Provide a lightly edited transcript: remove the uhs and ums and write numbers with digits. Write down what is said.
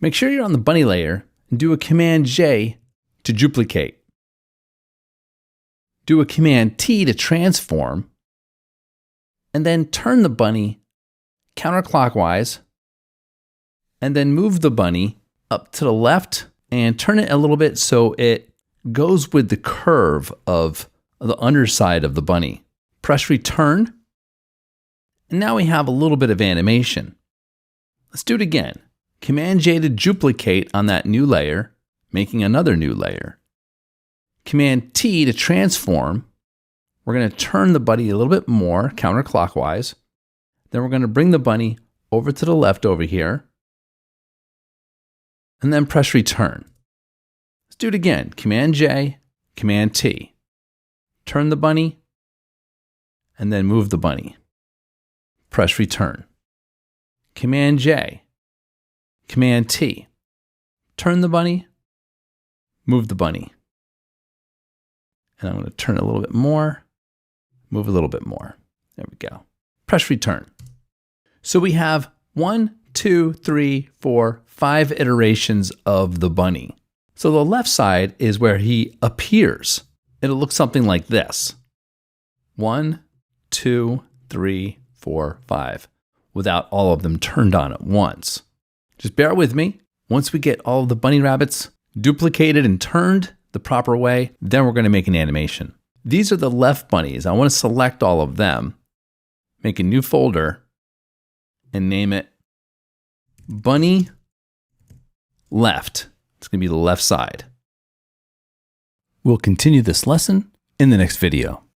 Make sure you're on the bunny layer and do a Command J to duplicate. Do a Command T to transform, and then turn the bunny counterclockwise, and then move the bunny up to the left and turn it a little bit so it goes with the curve of the underside of the bunny. Press return, and now we have a little bit of animation. Let's do it again. Command J to duplicate on that new layer, making another new layer. Command T to transform. We're going to turn the bunny a little bit more counterclockwise. Then we're going to bring the bunny over to the left over here, and then press return. Let's do it again. Command J, Command T. Turn the bunny, and then move the bunny. Press return. Command J, Command T. Turn the bunny, move the bunny. And I'm going to turn it a little bit more, move a little bit more. There we go. Press return. So we have 1, 2, 3, 4, 5 iterations of the bunny. So the left side is where he appears. It'll look something like this. 1, 2, 3, 4, 5, without all of them turned on at once. Just bear with me. Once we get all of the bunny rabbits duplicated and turned the proper way, then we're going to make an animation. These are the left bunnies. I want to select all of them, make a new folder, and name it Bunny Left. It's going to be the left side. We'll continue this lesson in the next video.